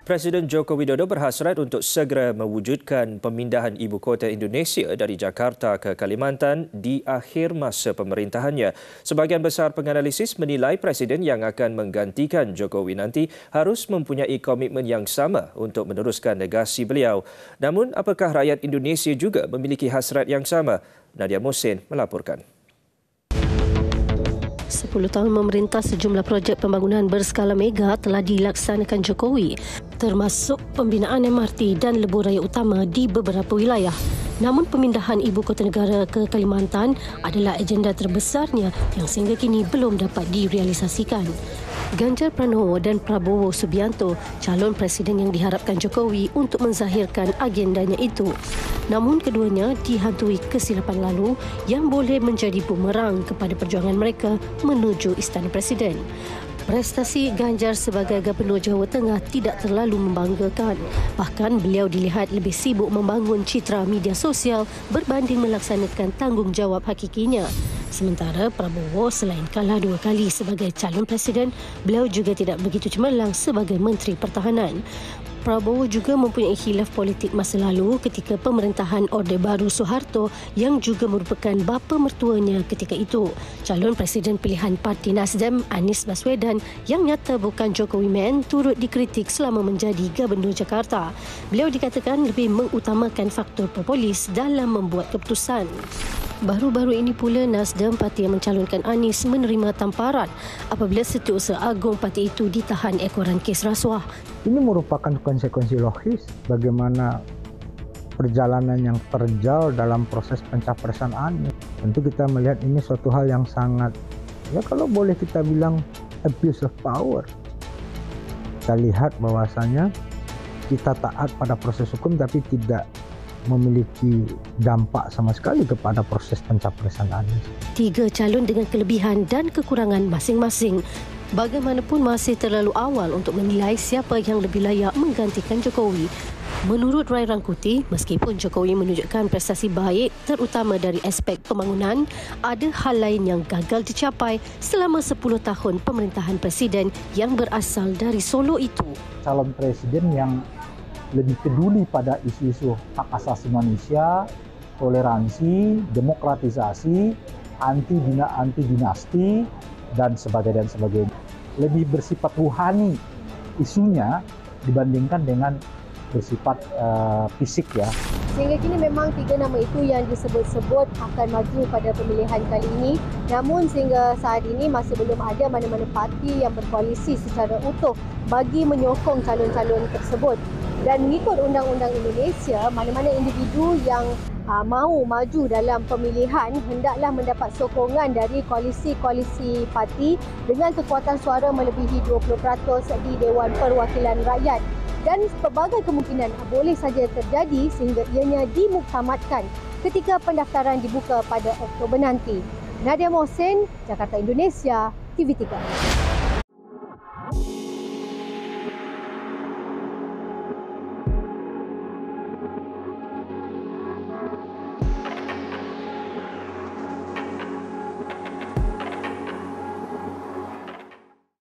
Presiden Joko Widodo berhasrat untuk segera mewujudkan pemindahan ibu kota Indonesia dari Jakarta ke Kalimantan di akhir masa pemerintahannya. Sebahagian besar penganalisis menilai Presiden yang akan menggantikan Jokowi nanti harus mempunyai komitmen yang sama untuk meneruskan legasi beliau. Namun, apakah rakyat Indonesia juga memiliki hasrat yang sama? Nadia Mohsin melaporkan. 10 tahun memerintah, sejumlah projek pembangunan berskala mega telah dilaksanakan Jokowi, termasuk pembinaan MRT dan lebuh raya utama di beberapa wilayah. Namun pemindahan ibu kota negara ke Kalimantan adalah agenda terbesarnya yang sehingga kini belum dapat direalisasikan. Ganjar Pranowo dan Prabowo Subianto, calon presiden yang diharapkan Jokowi untuk menzahirkan agendanya itu. Namun keduanya dihantui kesilapan lalu yang boleh menjadi bumerang kepada perjuangan mereka menuju Istana Presiden. Prestasi Ganjar sebagai Gubernur Jawa Tengah tidak terlalu membanggakan. Bahkan beliau dilihat lebih sibuk membangun citra media sosial berbanding melaksanakan tanggungjawab hakikinya. Sementara Prabowo selain kalah 2 kali sebagai calon presiden, beliau juga tidak begitu cemerlang sebagai Menteri Pertahanan. Prabowo juga mempunyai khilaf politik masa lalu ketika pemerintahan Orde Baru Soeharto yang juga merupakan bapa mertuanya ketika itu. Calon Presiden pilihan Parti Nasdem, Anies Baswedan, yang nyata bukan Jokowi Man, turut dikritik selama menjadi Gubernur Jakarta. Beliau dikatakan lebih mengutamakan faktor populis dalam membuat keputusan. Baru-baru ini pula Nasdem, parti yang mencalonkan Anies, menerima tamparan apabila Setiausaha Agung parti itu ditahan ekoran kes rasuah. Ini merupakan konsekuensi logis bagaimana perjalanan yang terjal dalam proses pencapresan Anies. Tentu kita melihat ini suatu hal yang sangat, ya kalau boleh kita bilang abuse of power. Kita lihat bahwasanya kita taat pada proses hukum tapi tidak memiliki dampak sama sekali kepada proses pencapresan Anies. 3 calon dengan kelebihan dan kekurangan masing-masing. Bagaimanapun masih terlalu awal untuk menilai siapa yang lebih layak menggantikan Jokowi. Menurut Rai Rangkuti, meskipun Jokowi menunjukkan prestasi baik terutama dari aspek pembangunan, ada hal lain yang gagal dicapai selama 10 tahun pemerintahan presiden yang berasal dari Solo itu. Calon presiden yang lebih peduli pada isu-isu hak asasi manusia, toleransi, demokratisasi, anti dinasti, dan sebagainya. Lebih bersifat ruhani isunya dibandingkan dengan bersifat fisik ya. Sehingga kini memang 3 nama itu yang disebut-sebut akan maju pada pemilihan kali ini. Namun sehingga saat ini masih belum ada mana-mana parti yang berkoalisi secara utuh bagi menyokong calon-calon tersebut. Dan mengikut Undang-Undang Indonesia, mana-mana individu yang mahu maju dalam pemilihan hendaklah mendapat sokongan dari koalisi-koalisi parti dengan kekuatan suara melebihi 20% di Dewan Perwakilan Rakyat. Dan pelbagai kemungkinan boleh saja terjadi sehingga ianya dimuktamadkan ketika pendaftaran dibuka pada Oktober nanti. Nadia Mohsin, Jakarta, Indonesia, TV3.